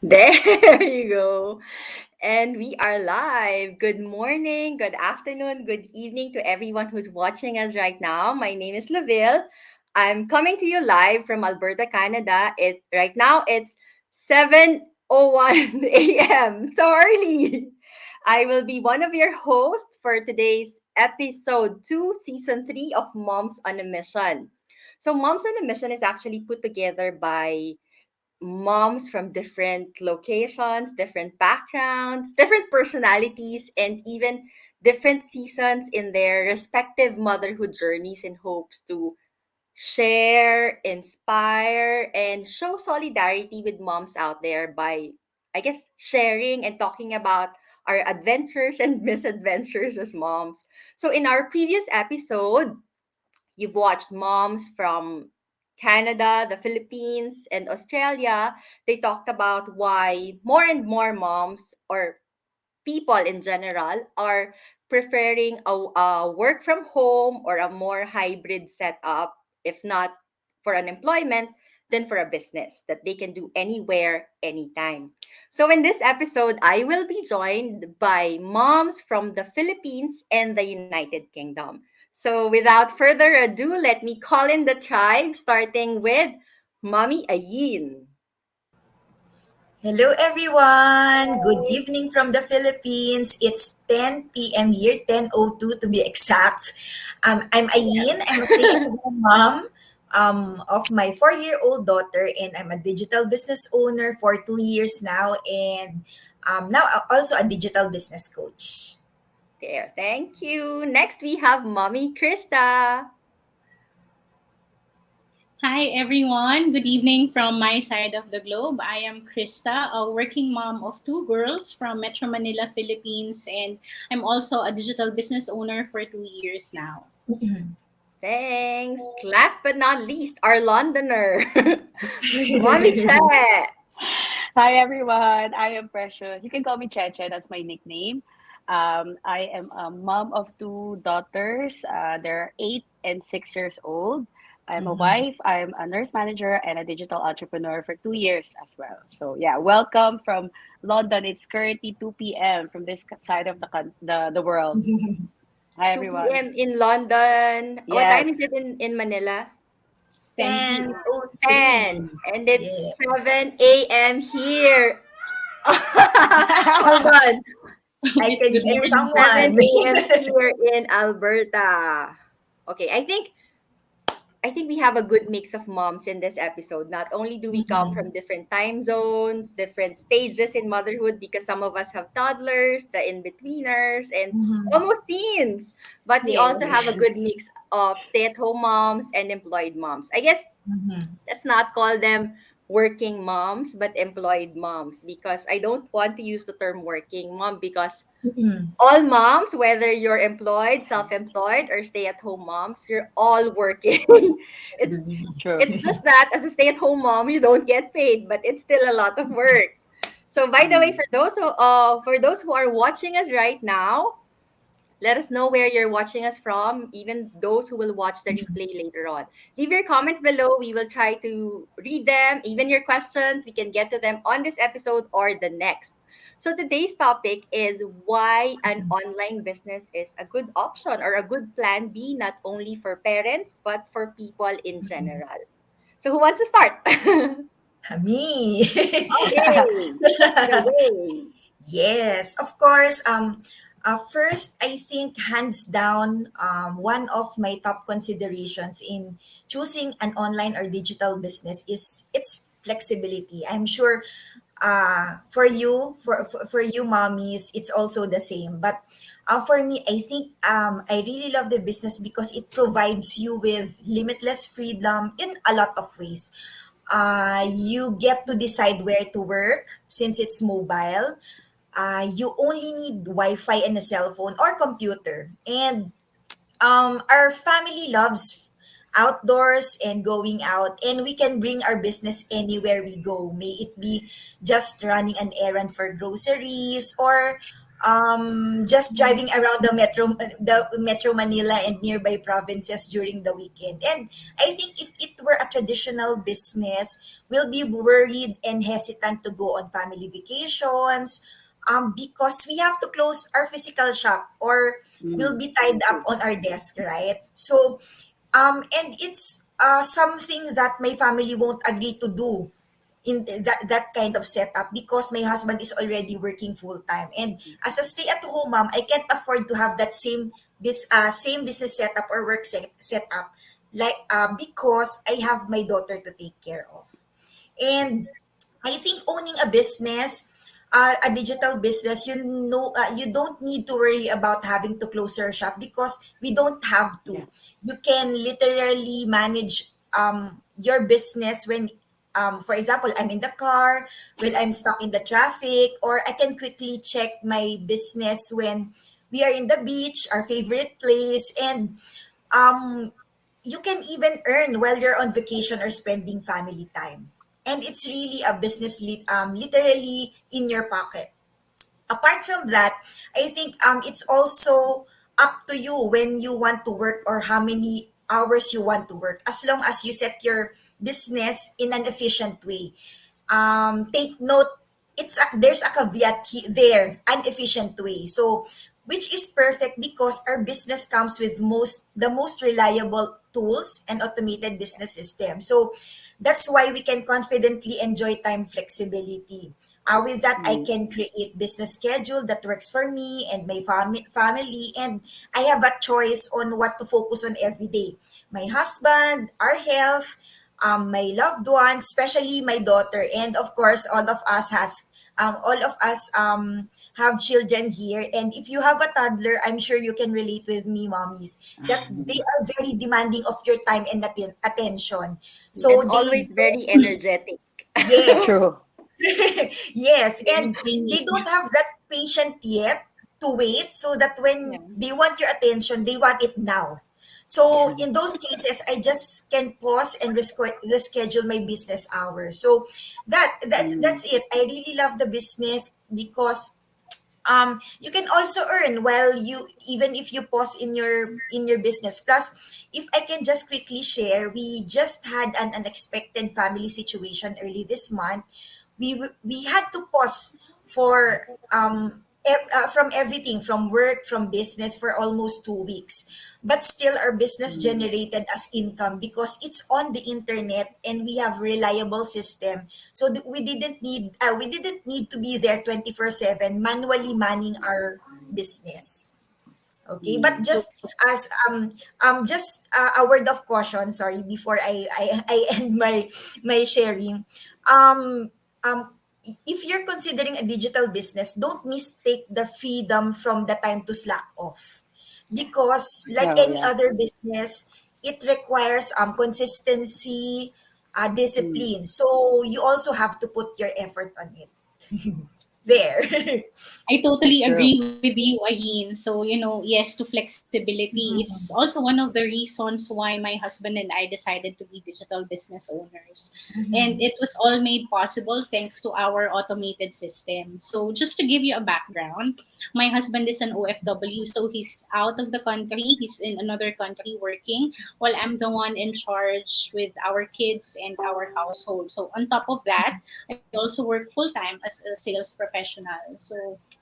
There you go. And we are live. Good morning, good afternoon, good evening to everyone who's watching us right now. My name is Laville. I'm coming to you live from Alberta, Canada. Right now it's 7:01 a.m. So early. I will be one of your hosts for today's episode 2, season 3 of Moms on a Mission. So Moms on a Mission is actually put together by moms from different locations, different backgrounds, different personalities, and even different seasons in their respective motherhood journeys in hopes to share, inspire, and show solidarity with moms out there by, I guess, sharing and talking about our adventures and misadventures as moms. So, in our previous episode, you've watched moms from Canada, the Philippines, and Australia. They talked about why more and more moms or people in general are preferring a work from home or a more hybrid setup, if not for unemployment, then for a business that they can do anywhere, anytime. So, in this episode, I will be joined by moms from the Philippines and the United Kingdom. So, without further ado, let me call in the tribe, starting with Mommy Ayin. Hello everyone! Good evening from the Philippines. It's 10 p.m. here, 10:02 to be exact. I'm Ayin. I'm a stay-at-home mom of my 4-year-old daughter, and I'm a digital business owner for 2 years now, and now also a digital business coach. There, thank you. Next, we have Mommy Krista. Hi everyone, good evening from my side of the globe. I am Krista, a working mom of two girls from Metro Manila, Philippines, and I'm also a digital business owner for 2 years now. Thanks. Last but not least, our Londoner, Mommy Che. Hi everyone, I am Precious. You can call me Cheche, that's my nickname. I am a mom of two daughters. They're 8 and 6 years old. I'm a Mhm. wife, I'm a nurse manager, and a digital entrepreneur for 2 years as well. So, yeah, welcome from London. It's currently 2 p.m. from this side of the world. Hi 2 everyone. p.m. in London. What time is Yes. it in Manila? 10 p.m. 10. 10:03. And it's Yes. 7 a.m. here. Hold on. I It's can good hear morning. 7 someone. a.m. here in Alberta. Okay, I think we have a good mix of moms in this episode. Not only do we come from different time zones, different stages in motherhood, because some of us have toddlers, the in-betweeners, and Mhm. almost teens, but we Yes. also have a good Yes. mix of stay-at-home moms and employed moms. I guess Mhm. let's not call them working moms, but employed moms, because I don't want to use the term working mom because Mhm. all moms, whether you're employed, self-employed, or stay-at-home moms, you're all working. it's Agree. True. it's just that as a stay-at-home mom, you don't get paid, but it's still a lot of work. So, by the way, Mm. for those who are watching us right now, let us know where you're watching us from, even those who will watch the replay later on. Leave your comments below. We will try to read them. Even your questions, we can get to them on this episode or the next. So today's topic is why an online business is a good option or a good plan B, not only for parents, but for people in general. So who wants to start? Me. Okay, take it away. Yes, of course. First, I think hands down, one of my top considerations in choosing an online or digital business is its flexibility. I'm sure for you mommies, it's also the same. But for me, I think I really love the business because it provides you with limitless freedom in a lot of ways. You get to decide where to work since it's mobile. You only need Wi-Fi and a cell phone or computer. And our family loves outdoors and going out, and we can bring our business anywhere we go. May it be just running an errand for groceries, or just driving around the Metro Manila and nearby provinces during the weekend. And I think if it were a traditional business, we'll be worried and hesitant to go on family vacations, because we have to close our physical shop, or we'll Mm. be tied up True. on our desk, right? So and it's something that my family won't agree to do in that kind of setup, because my husband is already working full time, and as a stay at home mom, I can't afford to have that same business setup or setup, like because I have my daughter to take care of. And I think owning a business, a digital business, you don't need to worry about having to close your shop, because we don't have Yeah. to. You can literally manage your business when, for example, I'm in the car, when I'm stuck in the traffic, or I can quickly check my business when we are in the beach, our favorite place, and um, you can even earn while you're on vacation or spending family time. And it's really a business literally in your pocket. Apart from that, I think it's also up to you when you want to work, or how many hours you want to work, as long as you set your business in an efficient way. Take note, there's a caveat there, an efficient way. So, which is perfect, because our business comes with the most reliable tools and automated business system. So that's why we can confidently enjoy time flexibility. With that, I Mm. can create business schedule that works for me and my family, and I have a choice on what to focus on every day. My husband, our health, my loved ones, especially my daughter, and of course, all of us have children here. And if you have a toddler, I'm sure you can relate with me, mommies, that they are very demanding of your time and attention. And So they always don't, very energetic. yes, True. yes, Very and they clingy. don't have that patient yet to wait, so that Yeah. when they want your attention, they want it now. So in those cases, I just can pause and reschedule my business hours. So Mm. that's it. I really love the business, because you can also earn while you, even if you pause in your business. Plus, if I can just quickly share, we just had an unexpected family situation early this month. We had to pause for from everything, from work, from business, for almost 2 weeks, but still our business Mm. generated us income, because it's on the internet and we have reliable system. So we didn't need to be there 24/7 manually manning our business. Okay, but Mm. So just a word of caution, sorry, before I end my sharing. Um if you're considering a digital business, don't mistake the freedom from the time to slack off. Because like Oh any yeah. other business, it requires consistency, Mm. discipline. So you also have to put your effort on it. There. I totally True. agree with you, Ayin. So, yes to flexibility. It's Mhm. also one of the reasons why my husband and I decided to be digital business owners. And Mhm. it was all made possible thanks to our automated system. So, just to give you a background, my husband is an OFW, so he's out of the country, he's in another country working, while I'm the one in charge with our kids and our household. So, on top of that, I also work full time as a sales professional. So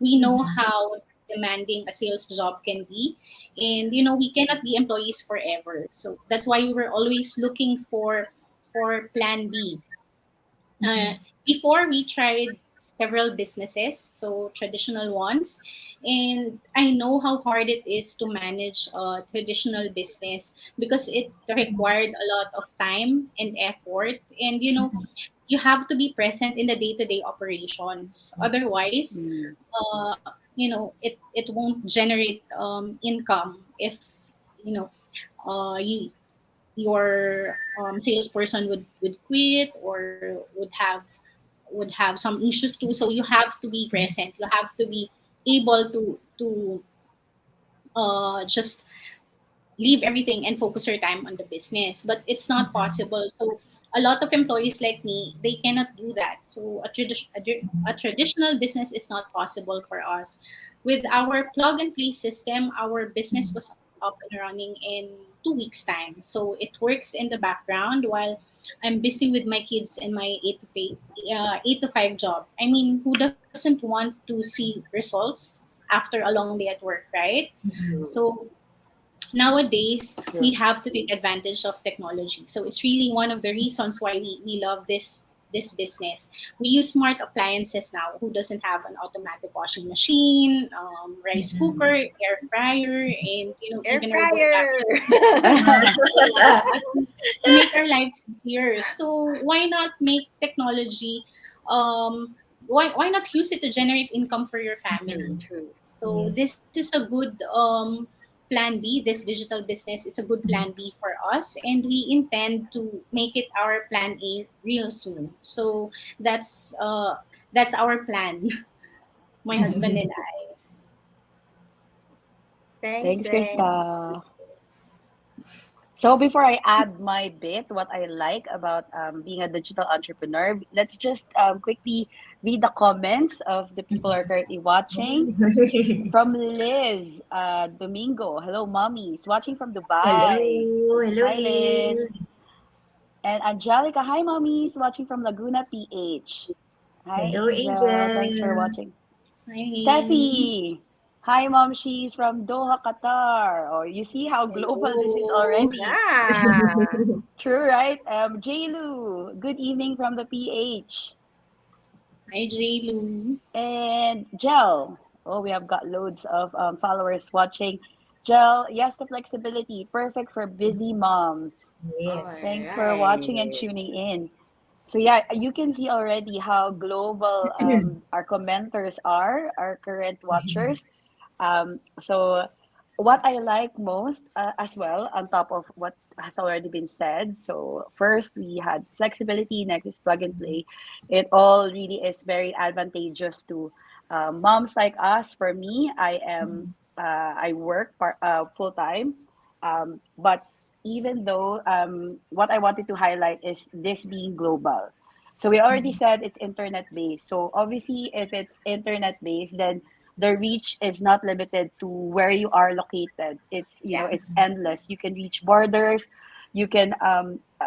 we know Mhm. how demanding a sales job can be. And we cannot be employees forever. So that's why we were always looking for plan B. Uh, Mhm. Before we tried several businesses, so traditional ones, and I know how hard it is to manage a traditional business because it required a lot of time and effort. And you have to be present in the day-to-day operations. Yes. Otherwise, Mm. it won't generate income if you your salesperson would quit or would have some issues too. So you have to be present. You have to be able to just leave everything and focus your time on the business. But it's not possible. So a lot of employees like me, they cannot do that. So a traditional business is not possible for us. With our plug and play system, our business was up and running in 2 weeks time. So it works in the background while I'm busy with my kids and my 8 to 5 job. I mean, who doesn't want to see results after a long day at work, right? So nowadays we True. have to take advantage of technology. So it's really one of the reasons why we love this business. We use smart appliances now. Who doesn't have an automatic washing machine, rice cooker, air fryer, and Air even robo fryer. vacuum to make our lives easier. So why not make technology, why not use it to generate income for your family? True. So Yes. this is a good plan B. This digital business is a good plan B for us, and we intend to make it our plan A real soon. So that's our plan. My husband and I. Thanks, Thanks, thanks. Krista. So before I add my bit, what I like about being a digital entrepreneur, let's just quickly read the comments of the people who are currently watching. From Liz Domingo, hello, mummies, watching from Dubai. Hello, hello, Hi, Liz. Liz. And Angelica, hi, mummies, watching from Laguna, PH. Hi, Hello, Angel. Thanks for Angel. watching. Hi. Steffi, hi, mom. She's from Doha, Qatar. Oh, you see how global this is Hello. already. Yeah. True, right? Jaylu, good evening from the PH. Hi, Jaylu. And Gel, oh, we have got loads of followers watching. Gel, yes, the flexibility, perfect for busy moms. All Thanks Yes. for watching and right. tuning in. So yeah, you can see already how global our commenters are, our current watchers. So what I like most as well, on top of what has already been said. So first we had flexibility, next is plug and play. It all really is very advantageous to moms like us. For me, I work full time, but even though what I wanted to highlight is this being global. So we already said it's internet based. So obviously, if it's internet based, then the reach is not limited to where you are located. It's Yeah. it's endless. You can reach borders. You can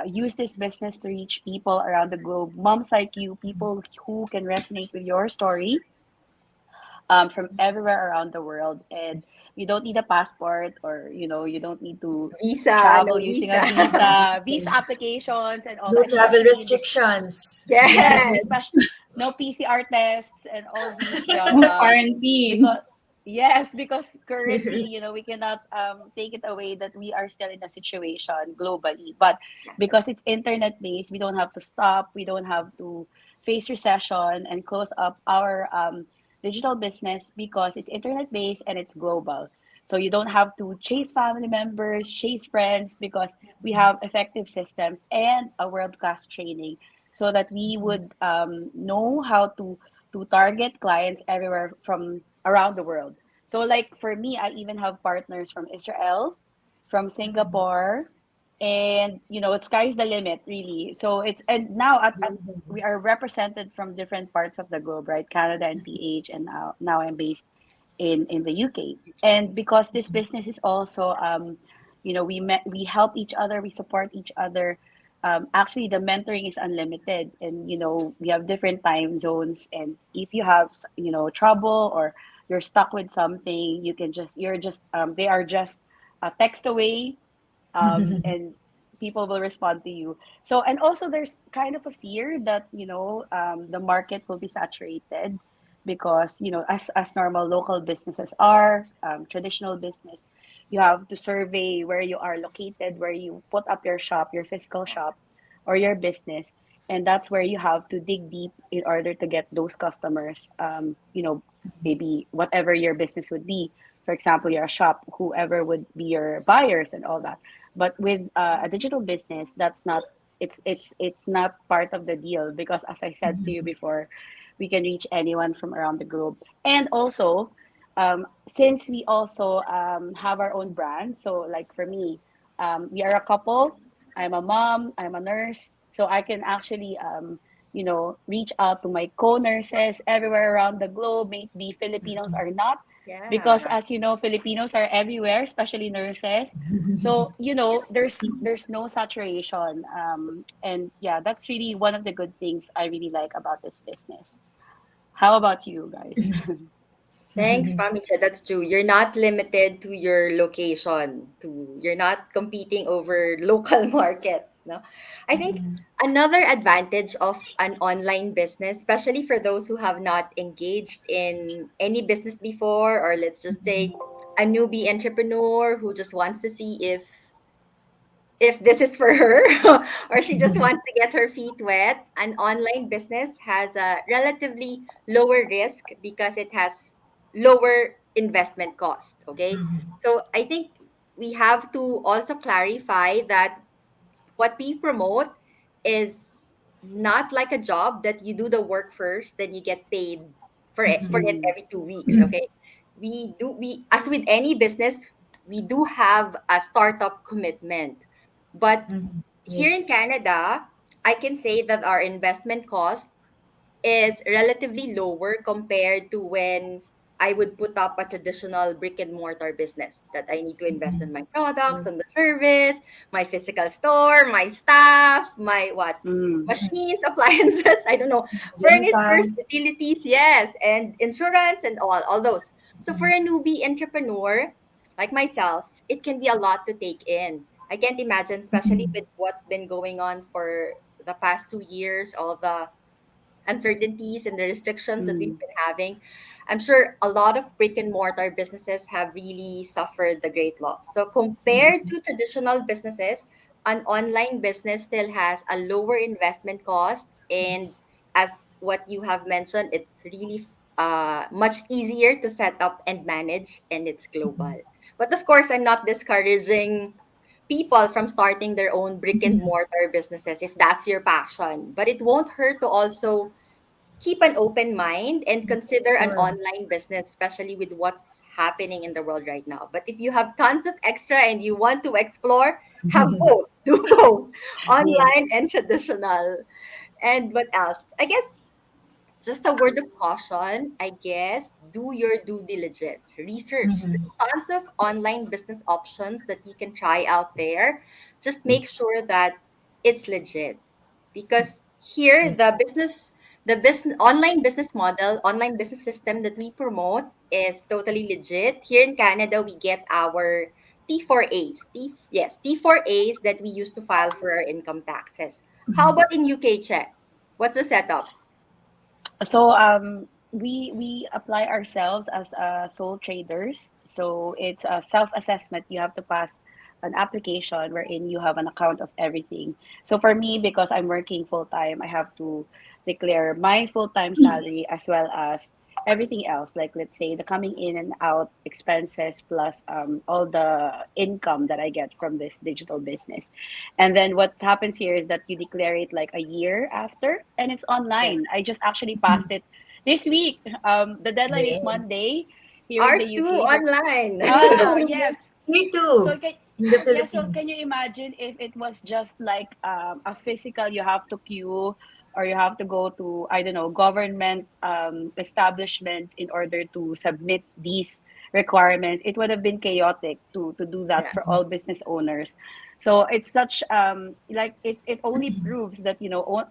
use this business to reach people around the globe, moms like you, people who can resonate with your story from everywhere around the world. And you don't need a passport, or you don't need to Visa, travel no using a visa. visa applications and all No that, travel especially in this. restrictions. Yes, Yes. especially no PCR tests and all these No drama. quarantine. Because yes, because currently, we cannot take it away that we are still in a situation globally. But because it's internet based, we don't have to stop. We don't have to face recession and close up our digital business because it's internet based and it's global. So you don't have to chase family members, chase friends, because we have effective systems and a world class training so that we would know how to target clients everywhere from around the world. So like for me, I even have partners from Israel, from Singapore, and sky's the limit really. So it's and now we are represented from different parts of the globe, right? Canada and PH, and now I'm based in the UK. And because this business is also we help each other, we support each other. Actually, the mentoring is unlimited, and we have different time zones. And if you have trouble, or you're stuck with something, you're just they are just a text away, and people will respond to you. So, and also there's kind of a fear that the market will be saturated, because as normal local businesses are, traditional business, you have to survey where you are located, where you put up your shop, your physical shop, or your business. And that's where you have to dig deep in order to get those customers. Maybe whatever your business would be. For example, you're a shop, whoever would be your buyers and all that. But with a digital business, that's not it's not part of the deal, because as I said to you before, we can reach anyone from around the globe. And also, since we also have our own brand, so like for me, we are a couple. I'm a mom, I'm a nurse, So I can actually, reach out to my co-nurses everywhere around the globe, maybe Filipinos or not, because Yeah. as you know, Filipinos are everywhere, especially nurses. So there's no saturation, and yeah, that's really one of the good things I really like about this business. How about you guys? Thanks, Mami Cha. That's true. You're not limited to your location. You're not competing over local markets. No, I think another advantage of an online business, especially for those who have not engaged in any business before, or let's just say a newbie entrepreneur who just wants to see if this is for her or she just wants to get her feet wet, an online business has a relatively lower risk because it has lower investment cost. Okay. So I think we have to also clarify that what we promote is not like a job that you do the work first, then you get paid for it every Yes. 2 weeks. Okay. We as with any business, we do have a startup commitment. But here in Yes. Canada, I can say that our investment cost is relatively lower compared to when I would put up a traditional brick and mortar business that I need to invest in my products, True. on the service, my physical store, my staff, my what Mm. machines, appliances, I don't know, Renta. furnitures, utilities, yes, and insurance and all those. So for a newbie entrepreneur like myself, it can be a lot to take in. I can't imagine, especially with what's been going on for the past 2 years, all the uncertainties and the restrictions that we've Mm. been having, I'm sure a lot of brick and mortar businesses have really suffered the great loss. So compared to Yes. traditional businesses, an online business still has a lower investment cost. And Yes. as what you have mentioned, it's really much easier to set up and manage, and it's global. But of course, I'm not discouraging people from starting their own brick and mortar businesses if that's your passion. But it won't hurt to also keep an open mind and consider an Sure. online business, especially with what's happening in the world right now. But if you have tons of extra and you want to explore, have both. Do both Yes. online and traditional. And what else? I guess just a word of caution, I guess, do your due diligence. Research. There's tons of online business options that you can try out there. Just make sure that it's legit. Because here Yes. the business online business model, online business system that we promote is totally legit. Here in Canada, we get our T4As. T4As that we use to file for our income taxes. How about in UK, Check? What's the setup? So we apply ourselves as sole traders. So it's a self-assessment. You have to pass an application wherein you have an account of everything. So for me, because I'm working full time, I have to declare my full-time salary as well as everything else. Like let's say the coming in and out expenses plus all the income that I get from this digital business. And then what happens here is that you declare it like a year after, and it's Yes. online. I just actually passed it this week. The deadline is Yes. Monday here in Ours the too, UK. But online. yes. Me So too. can In the yeah, so can Philippines. you imagine if it was just like a physical, you have to queue or you have to go to, I don't know, government establishments in order to submit these requirements? It would have been chaotic to do that Yeah. for all business owners. So it's such like it only proves that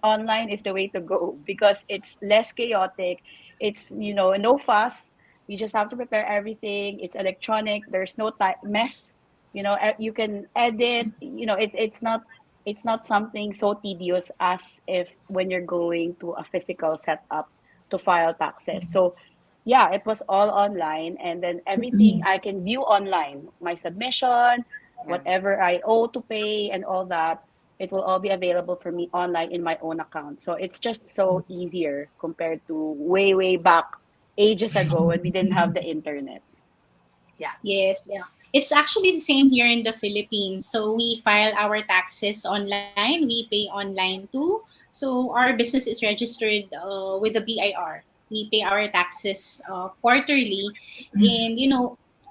online is the way to go because it's less chaotic. It's no fuss. You just have to prepare everything. It's electronic. There's no mess. You can edit. It's not something so tedious as if when you're going to a physical setup to file taxes. So yeah, it was all online, and then everything I can view online, my submission, Yeah. whatever I owe to pay and all that, it will all be available for me online in my own account. So it's just so easier compared to way back ages ago when we didn't have the internet. Yeah. Yes, yeah. It's actually the same here in the Philippines. So we file our taxes online, we pay online too. So our business is registered with the BIR. We pay our taxes quarterly. And,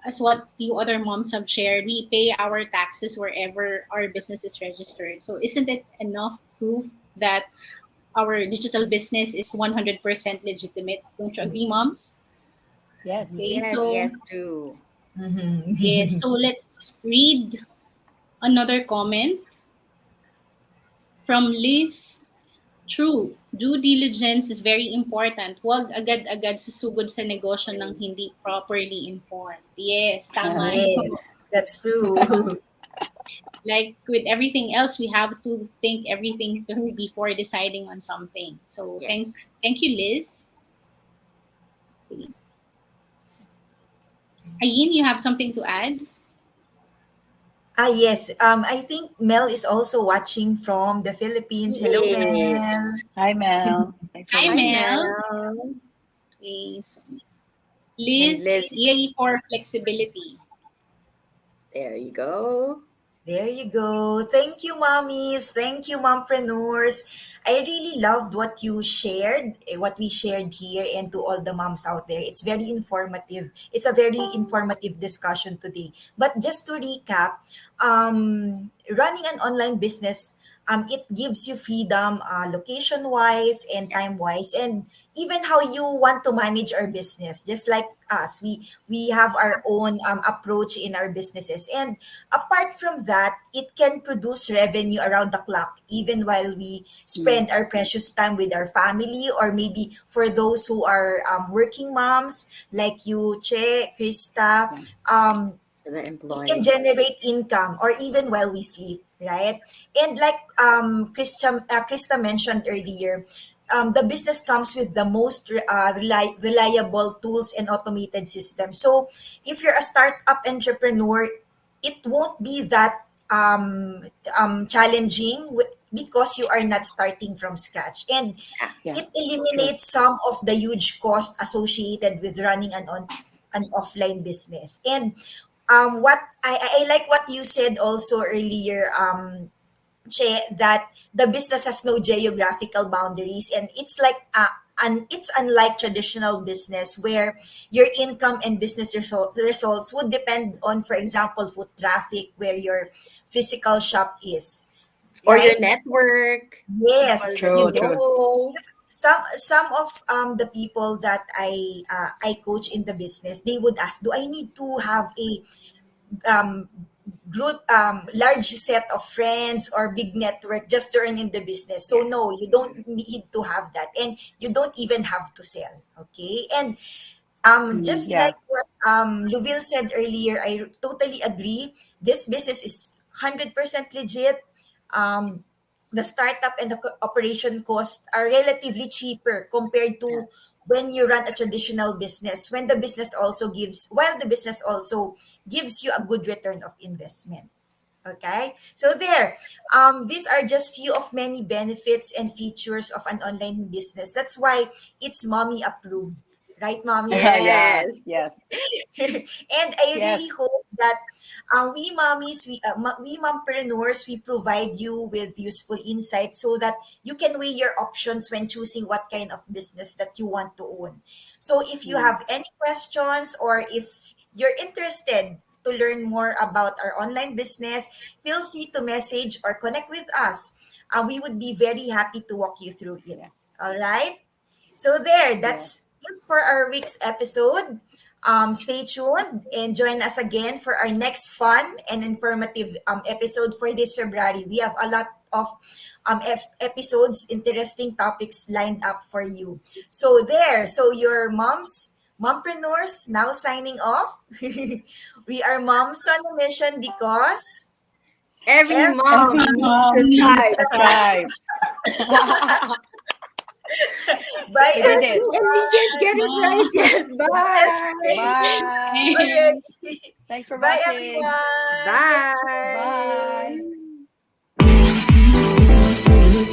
as what you other moms have shared, we pay our taxes wherever our business is registered. So isn't it enough proof that our digital business is 100% legitimate. Don't you agree, Yes. moms? Yes. Okay, Yes, so yes, true. yes, so let's read another comment from Liz. True, due diligence is very important. Huwag agad-agad susugod sa negosyo ng hindi properly informed. Yes, tama yun. Yes, that's true. Like with everything else, we have to think everything through before deciding on something. So Yes. thank you, Liz. Ayin, you have something to add? Yes. I think Mel is also watching from the Philippines. Hello, Yay. Mel. Hi, Mel. Thanks for Hi, Hi, listening. Mel. Mel. Okay, so And Liz, Liz, yay for flexibility. there you go. There you go. Thank you, mommies. Thank you, mompreneurs. I really loved what you shared, what we shared here, and to all the moms out there. It's very informative. It's a very informative discussion today. But just to recap, running an online business, it gives you freedom, location-wise and Yes. time-wise, and even how you want to manage our business. Just like us, we have our own approach in our businesses, and apart from that, it can produce revenue around the clock, even while we Mm. spend our precious time with our family, or maybe for those who are working moms like you, Che, Krista, Yeah. um, The it can employee. generate income or even while we sleep, right? And like Krista mentioned earlier, the business comes with the most reliable tools and automated systems. So if you're a startup entrepreneur, it won't be that challenging because you are not starting from scratch. And Yeah. Yeah. it True. eliminates some of the huge cost associated with running an offline business. And what I like what you said also earlier, Che, that the business has no geographical boundaries, and it's like it's unlike traditional business where your income and business results would depend on, for example, foot traffic where your physical shop is, Or your right? network, people Yes, that you True. you True. know. some of the people that I coach in the business, they would ask, do I need to have a um, group large set of friends or big network just to earn in the business? So Yes. no, you don't need to have that, and you don't even have to sell. Okay. And Mm. just Yeah. like what Luville said earlier, I totally agree. This business is 100% legit. Um, the startup and the operation costs are relatively cheaper compared Yeah. to when you run a traditional business. While the business also gives you a good return of investment. Okay, so there. These are just few of many benefits and features of an online business. That's why it's mommy approved, right, mommies? Yeah. Yes. Yes. And I really Yes. hope that we mommies, we mompreneurs, we provide you with useful insights so that you can weigh your options when choosing what kind of business that you want to own. So if you Mm. have any questions, or if you're interested to learn more about our online business, feel free to message or connect with us. We would be very happy to walk you through it. Yeah. All right. So there, Yes. that's it for our week's episode. Stay tuned and join us again for our next fun and informative episode for this February. We have a lot of episodes, interesting topics lined up for you. So there, so your mompreneurs now signing off. We are moms on a mission because Every every mom Every needs a mom Needs needs tribe. a a tribe. tribe. bye We did it. And we didn't get it right Bye. yet. everyone. Bye. Bye. Alright. Thanks for Bye watching. everyone. Thank Bye. you.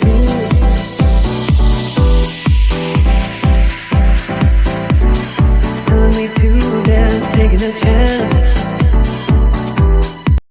Bye.